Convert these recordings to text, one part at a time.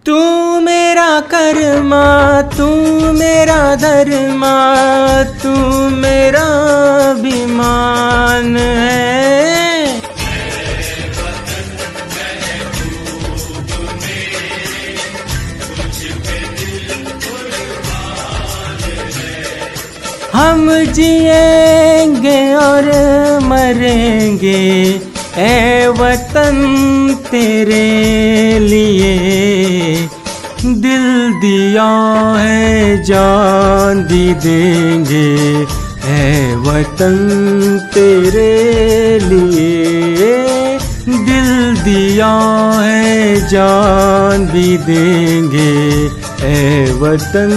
तू मेरा कर्मा, तू मेरा धर्मा, तू मेरा अभिमान है। हम जिएंगे और मरेंगे ऐ वतन तेरे लिए, दिल दिया है जान भी देंगे ऐ वतन तेरे लिए, दिल दिया है जान भी देंगे ऐ वतन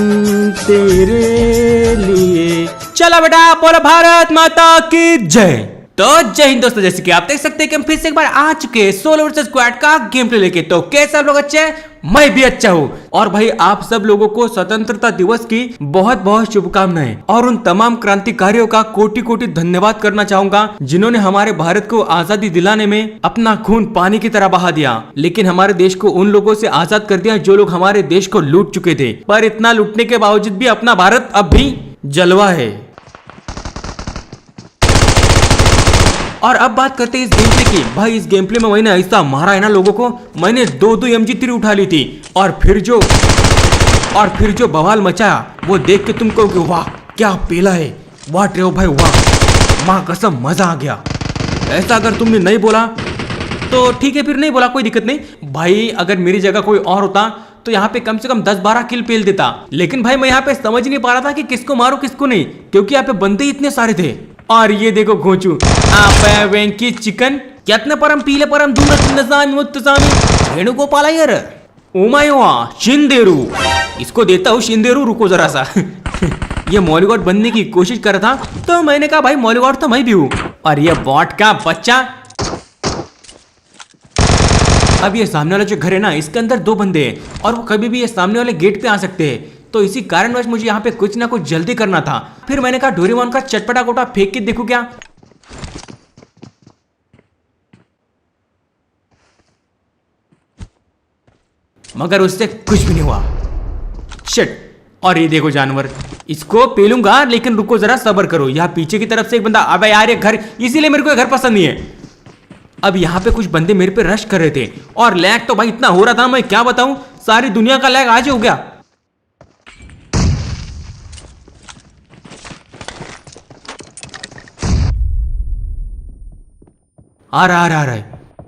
तेरे लिए। चला बेटा, बोलो भारत माता की जय। तो जय हिंद दोस्तों, जैसे कि आप देख सकते हैं कि हम फिर से एक बार आ चुके हैं सोलो वर्सेस स्क्वाड का गेम प्ले लेके। तो कैसे आप लोग अच्छे हैं? मैं भी अच्छा हूँ। और भाई आप सब लोगों को स्वतंत्रता दिवस की बहुत बहुत शुभकामनाएं, और उन तमाम क्रांतिकारियों का कोटि कोटि धन्यवाद करना चाहूंगा जिन्होंने हमारे भारत को आजादी दिलाने में अपना खून पानी की तरह बहा दिया, लेकिन हमारे देश को उन लोगों से आजाद कर दिया जो लोग हमारे देश को लूट चुके थे। पर इतना लूटने के बावजूद भी अपना भारत अब भी जलवा है। और अब बात करते हैं इस गेम प्ले की। भाई इस गेम प्ले में मैंने ऐसा मारा है ना लोगों को, मैंने 2-2 MG3 उठा ली थी, और फिर जो बवाल मचाया वो देख के तुम कहोगे वाह क्या पेला है, वाह ट्रेव भाई वाह, माँ कसम मजा आ गया। ऐसा अगर तुमने नहीं बोला तो ठीक है, फिर नहीं बोला कोई दिक्कत नहीं। भाई अगर मेरी जगह कोई और होता तो यहाँ पे कम से कम 10-12 किल पेल देता, लेकिन भाई मैं यहाँ पे समझ नहीं पा रहा था कि किसको मारो किसको नहीं, क्योंकि यहाँ पे बंदे इतने सारे थे। और ये देखो घोंचू आप वेंकी चिकन कितने परम पीले परम वेणुगोपाल यार उमायुआ शिंदेरू, इसको देता हूँ शिंदेरू, रुको जरा सा। ये मॉलीगॉड बनने की कोशिश कर रहा था तो मैंने कहा भाई मॉलीगॉड तो मैं भी हूँ। और ये बॉट का बच्चा, अब ये सामने वाला जो घर है ना इसके अंदर 2 बंदे हैं, और वो कभी भी ये सामने वाले गेट पे आ सकते हैं, तो इसी कारणवश मुझे यहाँ पे कुछ ना कुछ जल्दी करना था। फिर मैंने कहा डोरेमोन का चटपटा गोटा फेंक के देखो क्या, मगर उससे कुछ भी नहीं हुआ। शिट। और ये देखो जानवर, इसको पेलूंगा, लेकिन रुको जरा सब्र करो। यहाँ पीछे की तरफ से एक बंदा, अबे यार ये घर, इसीलिए मेरे को ये घर पसंद नहीं है। अब यहाँ पे कुछ बंदे मेरे पे रश कर रहे थे, और लैग तो भाई इतना हो रहा था मैं क्या बताऊं, सारी दुनिया का लैग आज हो गया। आ रहा है,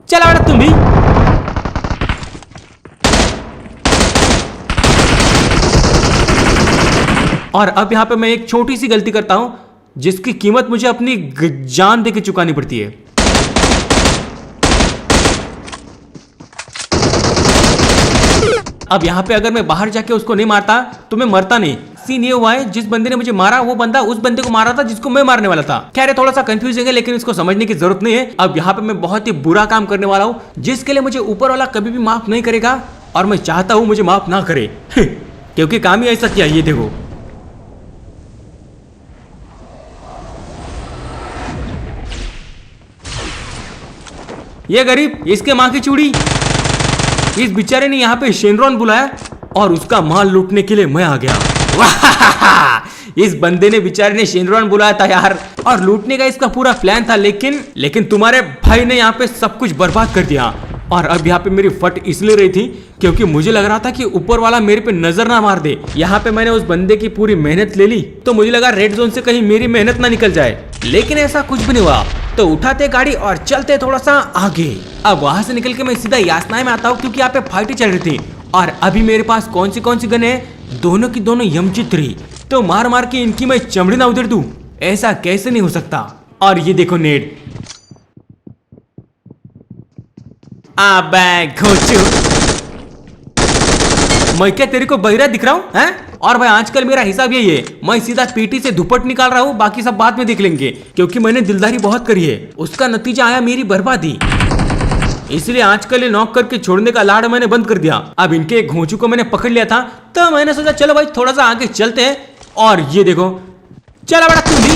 चला बेटा तुम भी। और अब यहां पे मैं एक छोटी सी गलती करता हूं जिसकी कीमत मुझे अपनी जान देके चुकानी पड़ती है। अब यहां पे अगर मैं बाहर जाके उसको नहीं मारता तो मैं मरता नहीं। सीन ये हुआ है, जिस बंदे ने मुझे मारा वो बंदा उस बंदे को मारा था जिसको मैं मारने वाला था। खैर ये थोड़ा सा कंफ्यूजिंग है, लेकिन इसको समझने की जरूरत नहीं है। अब यहाँ पे मैं बहुत ही बुरा काम करने वाला हूँ जिसके लिए मुझे ऊपर वाला कभी भी माफ नहीं करेगा, और मैं चाहता हूँ मुझे माफ ना करे। क्योंकि काम ही ऐसा किया। ये देखो ये गरीब, इसके माँ की चूड़ी, इस बेचारे ने यहाँ पे शेनरॉन बुलाया और उसका माल लूटने के लिए मैं आ गया। इस बंदे ने बेचारे ने शेनरॉन बुलाया था यार, और लूटने का इसका पूरा प्लान था, लेकिन तुम्हारे भाई ने यहाँ पे सब कुछ बर्बाद कर दिया। और अब यहाँ पे मेरी फट इसलिए रही थी क्योंकि मुझे लग रहा था कि ऊपर वाला मेरे पे नजर ना मार दे। यहाँ पे मैंने उस बंदे की पूरी मेहनत ले ली, तो मुझे लगा रेड जोन से कहीं मेरी मेहनत ना निकल जाए, लेकिन ऐसा कुछ भी नहीं हुआ। तो उठाते गाड़ी और चलते थोड़ा सा आगे। अब वहां से निकल के मैं सीधा यासनाए में आता हूँ, क्योंकि यहाँ पे फाइटें चल रही थी, और अभी मेरे पास कौन सी गन है, दोनों की दोनों MG3। तो मार मार के इनकी मैं चमड़ी ना उधेड़ दूं, ऐसा कैसे नहीं हो सकता। और ये देखो नेड, अबे घोचू, मैं क्या तेरे को बहिरा दिख रहा हूँ हैं? और भाई आजकल मेरा हिसाब यही है, मैं सीधा पीठी से दुपट निकाल रहा हूँ, बाकी सब बाद में देख लेंगे, क्योंकि मैंने दिलदारी बहुत करी है। उसका नतीजा आया मेरी बर्बादी, इसलिए आजकल ये नॉक करके छोड़ने का लाड़ मैंने बंद कर दिया। अब इनके एक घोंचू को मैंने पकड़ लिया था, तो मैंने सोचा चलो भाई थोड़ा सा आगे चलते हैं। और ये देखो, चला बड़ा तू भी।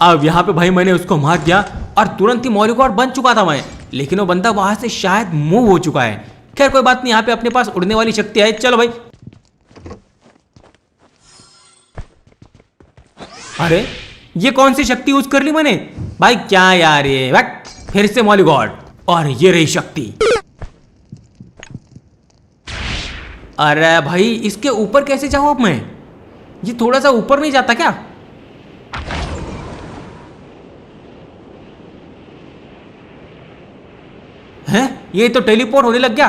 अब यहाँ पे भाई मैंने उसको मार दिया, और तुरंत ही मॉलिकॉर्ड बन चुका था मैं, लेकिन वो बंदा वहां से शायद मूव हो चुका है। खैर कोई बात नहीं, यहाँ पे अपने पास उड़ने वाली शक्ति है। चलो भाई। अरे ये कौन सी शक्ति यूज कर ली मैंने भाई? क्या यार ये फिर से मॉली गॉड। और ये रही शक्ति। अरे भाई इसके ऊपर कैसे जाऊं अब मैं? ये थोड़ा सा ऊपर नहीं जाता क्या? हैं? ये तो टेलीपोर्ट होने लग गया।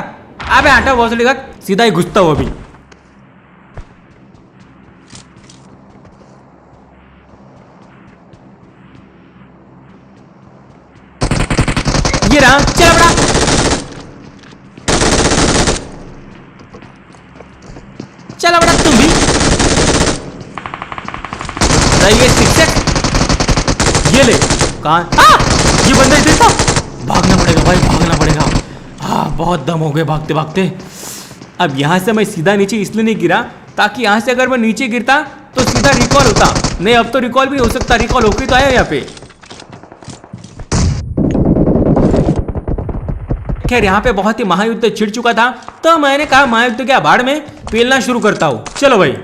अबे हटा भोसड़ी का, सीधा ही घुसता हूं अभी। ये रहा, चल बड़ा। चल बड़ा तुम भी। ये ये ले कहां? ये बंदा इधर था। भागना पड़ेगा भाई, भागना पड़ेगा। हाँ बहुत दम हो गए भागते भागते। अब यहाँ से मैं सीधा नीचे इसलिए नहीं गिरा ताकि यहाँ से अगर मैं नीचे गिरता तो सीधा रिकॉल होता। नहीं अब तो रिकॉल भी नहीं हो सकता, रिकॉल होकर तो आया यहाँ पे। खैर यहाँ पे बहुत ही महायुद्ध छिड़ चुका था, तो मैंने कहा महायुद्ध के भाड़ में पेलना शुरू करता हूँ। चलो भाई।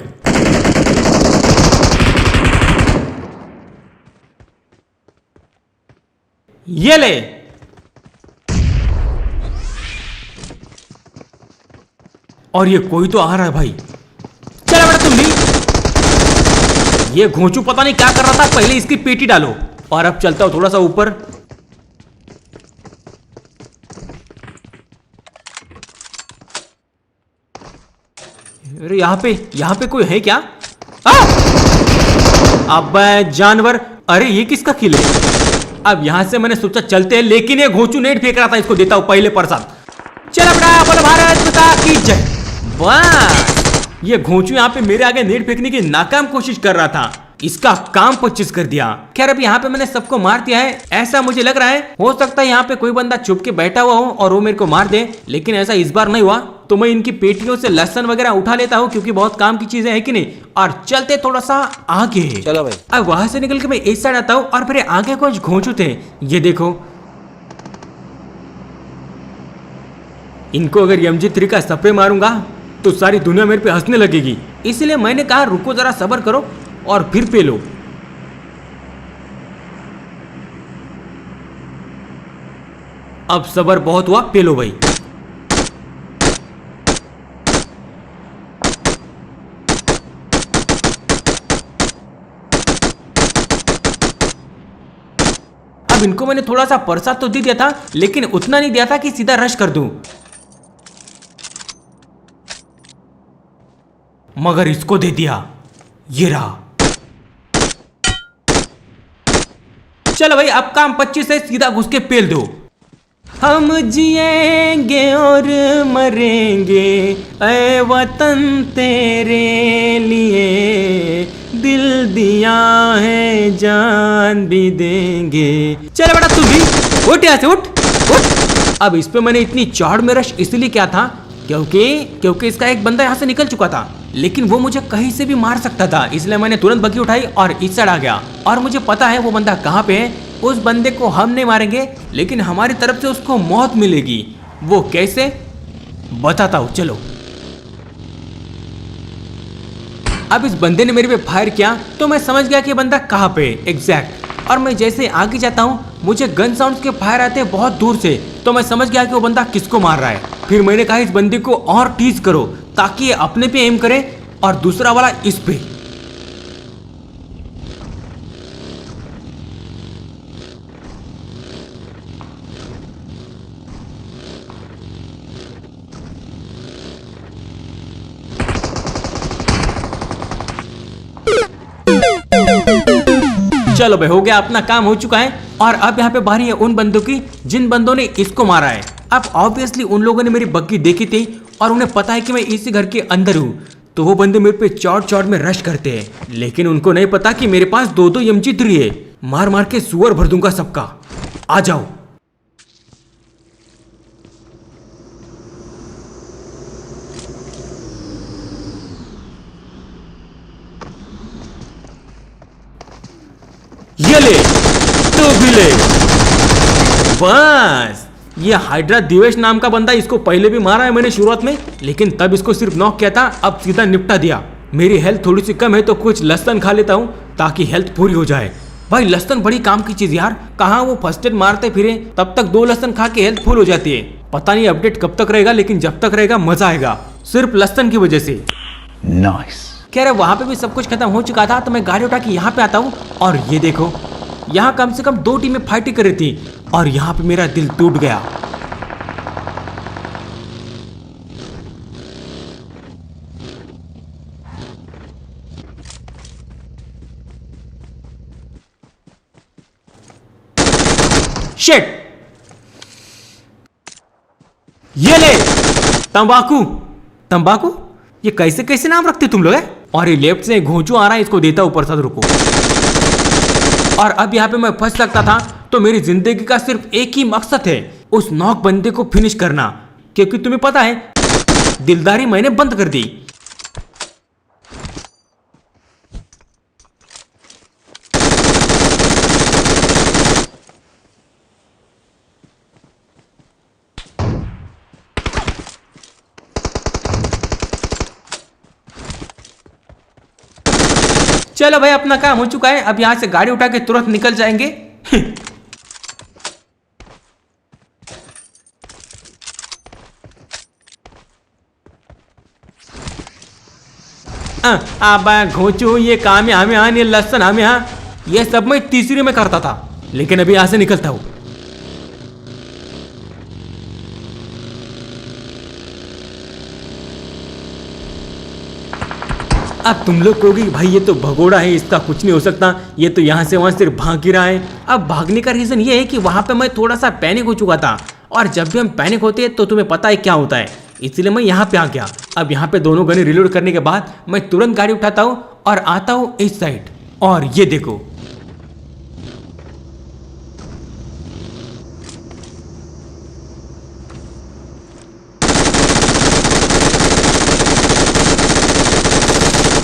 ये ले। और ये कोई तो आ रहा है भाई। चलो बेटा तुम भी। ये घोंचू पता नहीं क्या कर रहा था, पहले इसकी पेटी डालो। और अब चलता हूं थोड़ा सा ऊपर। अरे यहाँ पे कोई है क्या? अब जानवर। अरे ये किसका किल है? अब यहां से मैंने सोचा चलते हैं, लेकिन ये घोंचू नेट फेंक रहा था, इसको देता हूं पहले प्रसाद। चल बड़ा बोल भारत माता की जय। वाह ये घोंचू यहाँ पे मेरे आगे नेट फेंकने की नाकाम कोशिश कर रहा था, इसका काम 25 कर दिया। खैर अब यहाँ पे मैंने सबको मार दिया है, ऐसा मुझे लग रहा है। हो सकता है यहाँ पे कोई बंदा चुप के बैठा हुआ हो और वो मेरे को मार दे, लेकिन ऐसा इस बार नहीं हुआ। तो मैं इनकी पेटियों से लहसन वगैरह उठा लेता हूँ, क्योंकि बहुत काम की चीजें है कि नहीं। और चलते थोड़ा सा आगे। चलो भाई। अब वहां से निकल के मैं इस साइड आता हूँ और फिर आगे कुछ घोंचू थे। ये देखो, इनको अगर MG3 का स्प्रे मारूंगा तो सारी दुनिया मेरे पे हंसने लगेगी। इसलिए मैंने कहा रुको जरा, सब्र करो और फिर पे लो। अब सब्र बहुत हुआ, पे लो भाई। अब इनको मैंने थोड़ा सा प्रसाद तो दे दिया था, लेकिन उतना नहीं दिया था कि सीधा रश कर दूं। मगर इसको दे दिया, ये रहा। चलो भाई अब काम 25 है, सीधा घुस के पेल दो। हम जिएंगे और मरेंगे ऐ वतन तेरे लिए, दिल दिया है जान भी देंगे। चलो बेटा तू भी उठ, यहाँ से उठ उठ। अब इस पे मैंने इतनी चौड़ में रश इसलिए क्या था क्योंकि इसका एक बंदा यहाँ से निकल चुका था, लेकिन वो मुझे कहीं से भी मार सकता था। इसलिए मैंने तुरंत बग्गी उठाई और इस साइड आ गया। और मुझे पता है वो बंदा कहाँ पे है। उस बंदे को हम नहीं मारेंगे, लेकिन हमारी तरफ से उसको मौत मिलेगी। वो कैसे बताता हूँ, चलो। अब इस बंदे ने मेरे पे फायर किया तो मैं समझ गया कि बंदा कहाँ पे एग्जैक्ट। और मैं जैसे आगे जाता हूँ मुझे गन साउंड्स के फायर आते हैं बहुत दूर से, तो मैं समझ गया कि वो बंदा किसको मार रहा है। फिर मैंने कहा इस बंदे को और टीज करो ताकि ये अपने पे एम करे और दूसरा वाला इस पे। चलो भाई हो गया, अपना काम हो चुका है। और अब यहाँ पे बारी है उन बंदों की जिन बंदों ने इसको मारा है। अब ऑब्वियसली उन लोगों ने मेरी बग्गी देखी थी और उन्हें पता है कि मैं इसी घर के अंदर हूँ, तो वो बंदे मेरे पे चौड़ चौड़ में रश करते हैं। लेकिन उनको नहीं पता कि मेरे पास 2-2 MG3 है। मार मार के सुअर भर दूंगा सबका। आ जाओ। ये ले, तो भी ले। बस ये हाइड्रा दिवेश नाम का बंदा, इसको पहले भी मारा है मैंने शुरुआत में, लेकिन तब इसको सिर्फ नॉक किया था, अब सीधा निपटा दिया। मेरी हेल्थ थोड़ी सी कम है तो कुछ लहसुन खा लेता हूँ ताकि हेल्थ पूरी हो जाए। भाई लहसुन बड़ी काम की चीज यार, कहाँ वो फर्स्ट एड मारते फिरे, तब तक 2 लहसुन खा के हेल्थ फुल हो जाती है। पता नहीं अपडेट कब तक रहेगा, लेकिन जब तक रहेगा मजा आएगा, सिर्फ लहसुन की वजह से। नाइस। कह रहे वहां पे भी सब कुछ खत्म हो चुका था, तो मैं गाड़ी उठा के यहाँ पे आता हूँ और ये देखो यहाँ कम से कम 2 टीमें फाइटिंग कर रही थी और यहाँ पे मेरा दिल टूट गया। शिट, ये ले तंबाकू। तंबाकू, ये कैसे कैसे नाम रखते तुम लोग है? और ये लेफ्ट से घोंचू आ रहा है, इसको देता ऊपर साथ, रुको। और अब यहाँ पे मैं फंस सकता था, तो मेरी जिंदगी का सिर्फ एक ही मकसद है, उस नॉक बंदे को फिनिश करना, क्योंकि तुम्हें पता है दिलदारी मैंने बंद कर दी। चलो भाई अपना काम हो चुका है, अब यहां से गाड़ी उठा के तुरंत निकल जाएंगे। अब घोचू ये काम यहाँ में, ये लहसन हम यहाँ, ये सब मैं तीसरी में करता था, लेकिन अभी यहां से निकलता हूं। अब तुम लोग कहोगे भाई ये तो भगोड़ा है, इसका कुछ नहीं हो सकता, ये तो यहाँ से वहाँ सिर्फ भाग ही रहा है। अब भागने का रीज़न ये है कि वहाँ पे मैं थोड़ा सा पैनिक हो चुका था, और जब भी हम पैनिक होते हैं तो तुम्हें पता है क्या होता है, इसलिए मैं यहाँ पे आ गया। अब यहाँ पे दोनों गने रिलोड करने के बाद मैं तुरंत गाड़ी उठाता हूँ और आता हूँ इस साइड, और ये देखो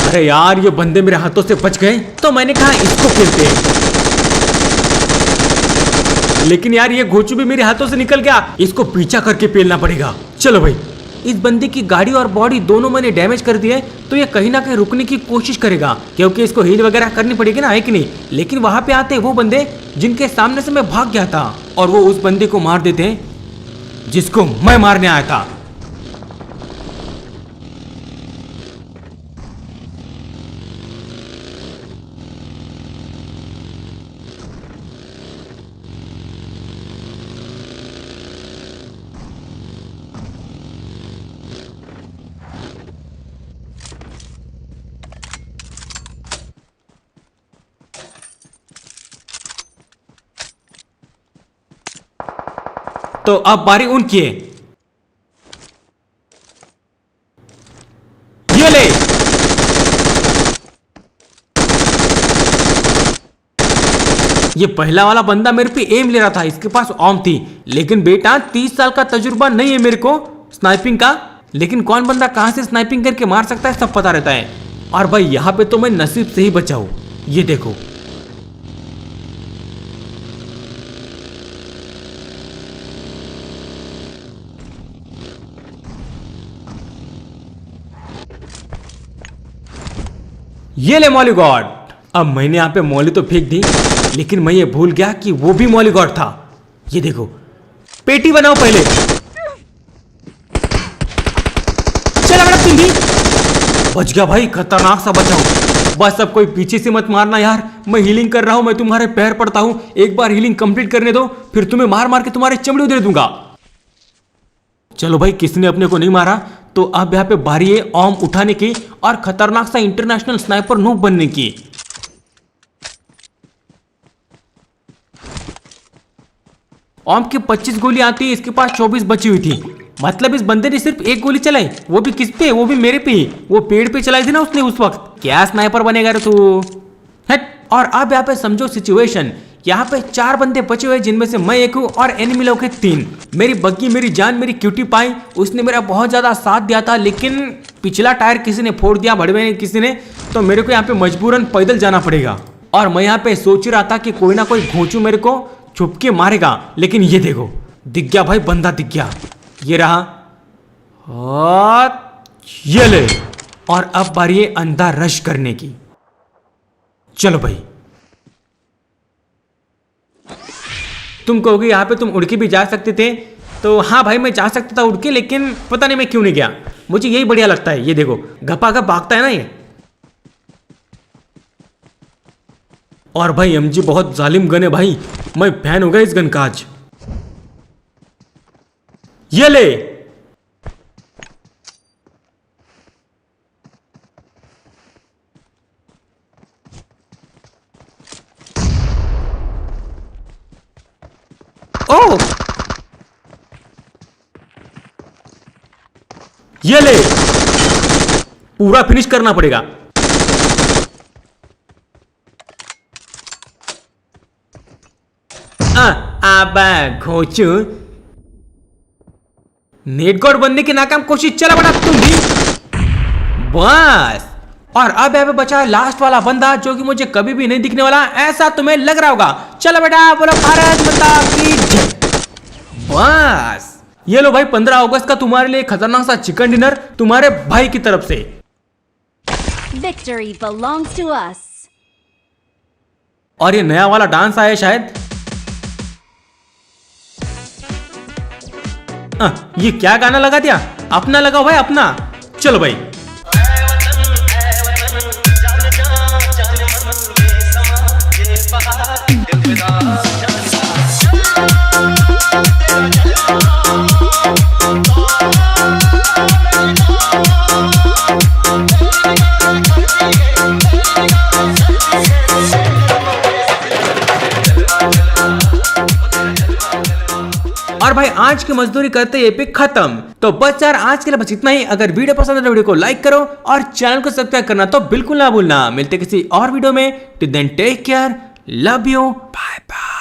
अरे यार ये बंदे मेरे हाथों से बच गए, तो मैंने कहा इसको खेलते हैं, लेकिन यार ये घोचू भी मेरे हाथों से निकल गया, इसको पीछा करके पेलना पड़ेगा। चलो भाई, इस बंदे की गाड़ी और बॉडी दोनों मैंने डैमेज कर दिए, तो ये कहीं ना कहीं रुकने की कोशिश करेगा, क्योंकि इसको हील वगैरह करनी पड़ेगी ना, है कि नहीं। लेकिन वहां पे आते वो बंदे जिनके सामने से मैं भाग गया था, और वो उस बंदे को मार देते हैं जिसको मैं मारने आया था। तो अब बारी उनकी है, ये ले। ये पहला वाला बंदा मेरे पे एम ले रहा था, इसके पास ऑर्म थी, लेकिन बेटा 30 साल का तजुर्बा नहीं है मेरे को स्नाइपिंग का, लेकिन कौन बंदा कहां से स्नाइपिंग करके मार सकता है सब पता रहता है। और भाई यहां पे तो मैं नसीब से ही बचा हूं, ये देखो। ये ले मौली गॉड। अब मैंने यहाँ पे मौली तो फेंक दी, लेकिन मैं ये भूल गया कि वो भी मौली गॉड था। ये देखो, पेटी बनाओ पहले। चला बड़ा तुम भी बच गया भाई, खतरनाक सा बचाओ। बस अब कोई पीछे से मत मारना यार, मैं हीलिंग कर रहा हूं, मैं तुम्हारे पैर पड़ता हूं, एक बार हीलिंग कंप्लीट करने दो, फिर तुम्हें मार मार के तुम्हारे चमड़ी उधेड़ दूंगा। चलो भाई, किसने अपने को नहीं मारा, तो अब यहाँ पे बारी है ऑर्म उठाने की और खतरनाक सा इंटरनेशनल स्नाइपर नूब बनने की। ऑर्म की 25 गोली आती है, इसके पास 24 बची हुई थी, मतलब इस बंदे ने सिर्फ एक गोली चलाई, वो भी किस पे, वो भी मेरे पे, वो पेड़ पे चलाई थी ना उसने उस वक्त। क्या स्नाइपर बनेगा रे तू, हट। और अब यहाँ पे समझो सिचुएशन, यहाँ पे 4 बंदे बचे हुए, जिनमें से मैं एक हूँ और एनिमी लोग 3। मेरी बग्गी, मेरी जान, मेरी क्यूटी पाई, उसने मेरा बहुत ज्यादा साथ दिया था, लेकिन पिछला टायर किसी ने फोड़ दिया, भड़वे ने किसी ने, तो मेरे को यहाँ पे मजबूरन पैदल जाना पड़ेगा। और मैं यहाँ पे सोच रहा था कि कोई ना कोई घोंचू मेरे को छुप के मारेगा, लेकिन ये देखो दिख गया भाई, बंदा दिख गया, ये रहा, और ये ले। और अब बारी है अंदर रश करने की। चलो भाई, तुम कहोगे यहां पे तुम उड़ के भी जा सकते थे, तो हाँ भाई मैं जा सकता था उड़ के, लेकिन पता नहीं मैं क्यों नहीं गया। मुझे यही बढ़िया लगता है, ये देखो गपागप भागता है ना ये। और भाई एमजी बहुत जालिम गन है भाई, मैं फैन हो गया इस गन का आज। ये ले। ओ ये ले, पूरा फिनिश करना पड़ेगा। अब घोचू, नेट गॉड बनने की नाकाम कोशिश, चला बड़ा तुम भी बस। और अब यहाँ पे बचा है लास्ट वाला बंदा, जो कि मुझे कभी भी नहीं दिखने वाला, ऐसा तुम्हें लग रहा होगा। चलो बेटा, बोलो भारत माता की जय। बस ये लो भाई, 15 अगस्त का तुम्हारे लिए खतरनाक सा चिकन डिनर तुम्हारे भाई की तरफ से। Victory belongs to us. और ये नया वाला डांस आया शायद। ये क्या गाना लगा दिया? अपना लगाओ भाई, अपना। चलो भाई, और भाई आज की मजदूरी करते ये पे खत्म। तो बस यार आज के लिए बस इतना ही। अगर वीडियो पसंद है तो वीडियो को लाइक करो और चैनल को सब्सक्राइब करना तो बिल्कुल ना भूलना। मिलते किसी और वीडियो में, till then take care, love you, bye bye.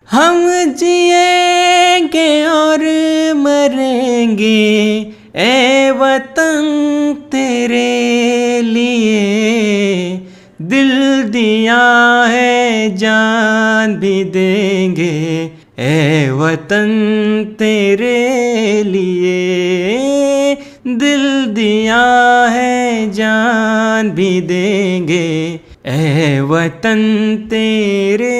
हम जिएंगे और मरेंगे ए वतन तेरे लिए, दिल दिया है जान भी देंगे ए वतन तेरे लिए, दिल दिया है जान भी देंगे ए वतन तेरे